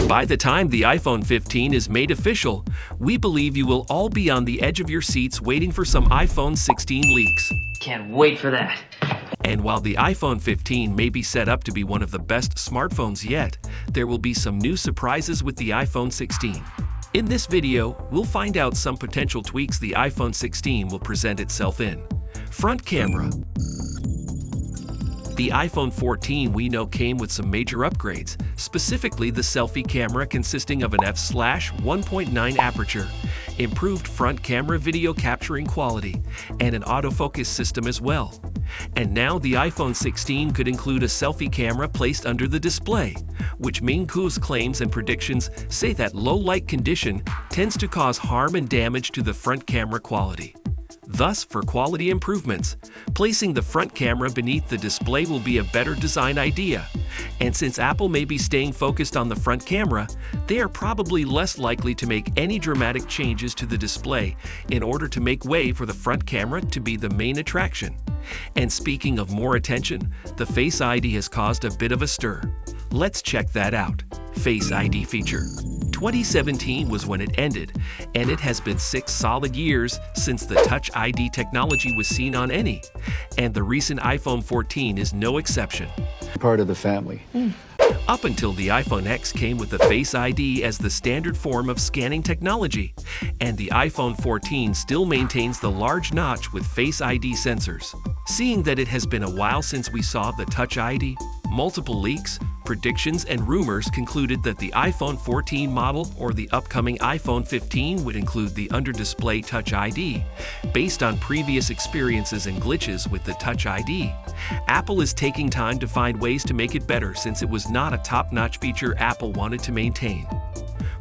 By the time the iPhone 15 is made official, we believe you will all be on the edge of your seats waiting for some iPhone 16 leaks. Can't wait for that. And while the iPhone 15 may be set up to be one of the best smartphones yet, there will be some new surprises with the iPhone 16. In this video, we'll find out some potential tweaks the iPhone 16 will present itself in. Front camera. The iPhone 14 we know came with some major upgrades, specifically the selfie camera consisting of an f/1.9 aperture, improved front camera video capturing quality, and an autofocus system as well. And now the iPhone 16 could include a selfie camera placed under the display, which Ming Kuo's claims and predictions say that low light condition tends to cause harm and damage to the front camera quality. Thus, for quality improvements, placing the front camera beneath the display will be a better design idea. And since Apple may be staying focused on the front camera, they are probably less likely to make any dramatic changes to the display in order to make way for the front camera to be the main attraction. And speaking of more attention, the Face ID has caused a bit of a stir. Let's check that out. Face ID feature. 2017 was when it ended, and it has been 6 solid years since the Touch ID technology was seen on any, and the recent iPhone 14 is no exception. Part of the family. Up until the iPhone X came with the Face ID as the standard form of scanning technology, and the iPhone 14 still maintains the large notch with Face ID sensors. Seeing that it has been a while since we saw the Touch ID, multiple leaks, predictions, and rumors concluded that the iPhone 14 model or the upcoming iPhone 15 would include the under-display Touch ID. Based on previous experiences and glitches with the Touch ID, Apple is taking time to find ways to make it better since it was not a top-notch feature Apple wanted to maintain.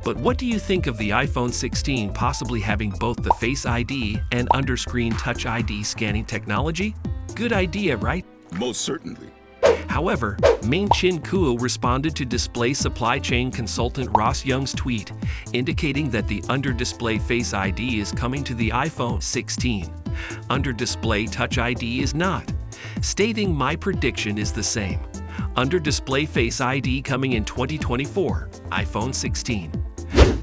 But what do you think of the iPhone 16 possibly having both the Face ID and under-screen Touch ID scanning technology? Good idea, right? Most certainly. However, Ming Kuo responded to display supply chain consultant Ross Young's tweet, indicating that the under-display Face ID is coming to the iPhone 16. Under-display Touch ID is not, stating my prediction is the same. Under-display Face ID coming in 2024, iPhone 16.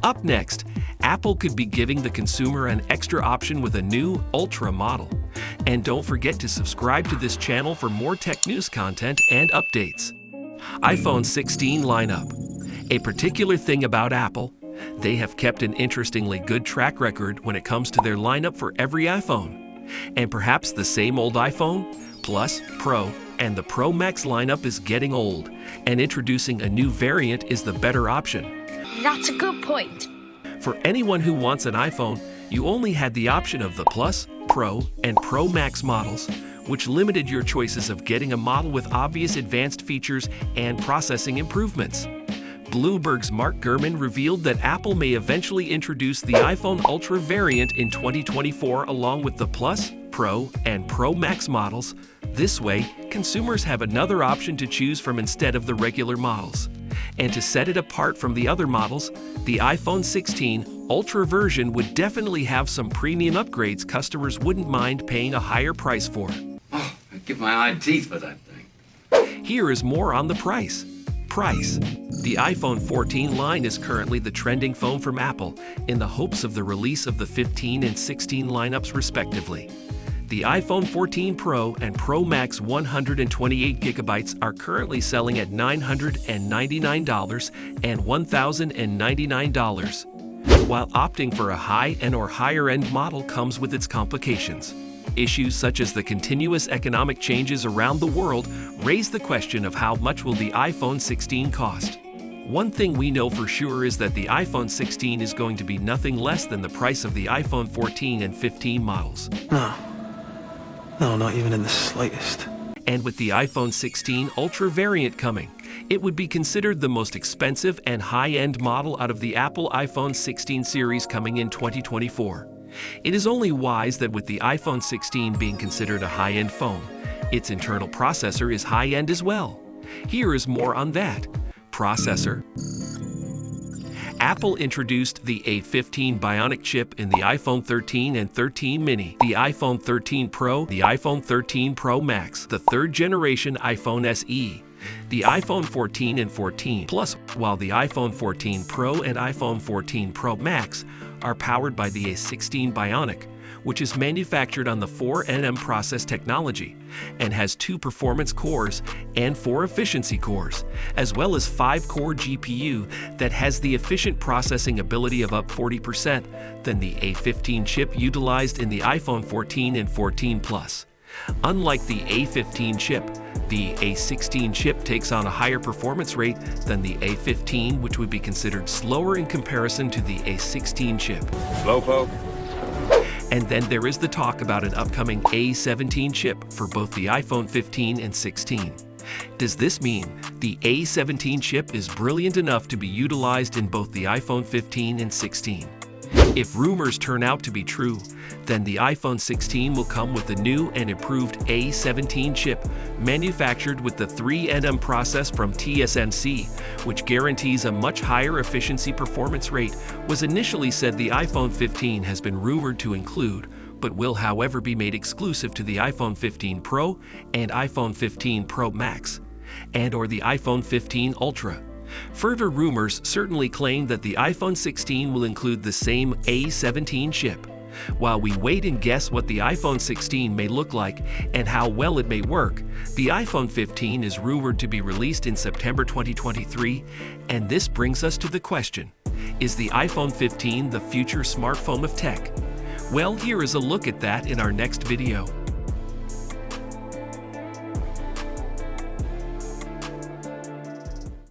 Up next, Apple could be giving the consumer an extra option with a new Ultra model. And don't forget to subscribe to this channel for more tech news content and updates. iPhone 16 lineup. A particular thing about Apple, they have kept an interestingly good track record when it comes to their lineup for every iPhone. And perhaps the same old iPhone, Plus, Pro, and the Pro Max lineup is getting old, and introducing a new variant is the better option. That's a good point. For anyone who wants an iPhone, you only had the option of the Plus, Pro, and Pro Max models, which limited your choices of getting a model with obvious advanced features and processing improvements. Bloomberg's Mark Gurman revealed that Apple may eventually introduce the iPhone Ultra variant in 2024 along with the Plus, Pro, and Pro Max models. This way, consumers have another option to choose from instead of the regular models. And to set it apart from the other models, the iPhone 16 Ultra version would definitely have some premium upgrades customers wouldn't mind paying a higher price for. Oh, I'd give my eye teeth for that thing. Here is more on the price. The iPhone 14 line is currently the trending phone from Apple in the hopes of the release of the 15 and 16 lineups respectively. The iPhone 14 Pro and Pro Max 128GB are currently selling at $999 and $1,099, while opting for a high or higher-end model comes with its complications. Issues such as the continuous economic changes around the world raise the question of how much will the iPhone 16 cost. One thing we know for sure is that the iPhone 16 is going to be nothing less than the price of the iPhone 14 and 15 models. No, not even in the slightest. And with the iPhone 16 Ultra variant coming, it would be considered the most expensive and high-end model out of the Apple iPhone 16 series coming in 2024. It is only wise that with the iPhone 16 being considered a high-end phone, its internal processor is high-end as well. Here is more on that. Processor. Apple introduced the A15 Bionic chip in the iPhone 13 and 13 mini, the iPhone 13 Pro, the iPhone 13 Pro Max, the third generation iPhone SE, The iPhone 14 and 14 Plus, while the iPhone 14 Pro and iPhone 14 Pro Max are powered by the A16 Bionic, which is manufactured on the 4nm process technology and has 2 performance cores and 4 efficiency cores, as well as 5-core GPU that has the efficient processing ability of up 40% than the A15 chip utilized in the iPhone 14 and 14 Plus. Unlike the A15 chip, the A16 chip takes on a higher performance rate than the A15, which would be considered slower in comparison to the A16 chip. Slowpoke. And then there is the talk about an upcoming A17 chip for both the iPhone 15 and 16. Does this mean the A17 chip is brilliant enough to be utilized in both the iPhone 15 and 16? If rumors turn out to be true, then the iPhone 16 will come with the new and improved A17 chip manufactured with the 3nm process from TSMC, which guarantees a much higher efficiency performance rate. Was initially said the iPhone 15 has been rumored to include, but will however be made exclusive to the iPhone 15 Pro and iPhone 15 Pro Max, and/or the iPhone 15 Ultra. Further rumors certainly claim that the iPhone 16 will include the same A17 chip. While we wait and guess what the iPhone 16 may look like and how well it may work, the iPhone 15 is rumored to be released in September 2023, and this brings us to the question: is the iPhone 15 the future smartphone of tech? Well, here is a look at that in our next video.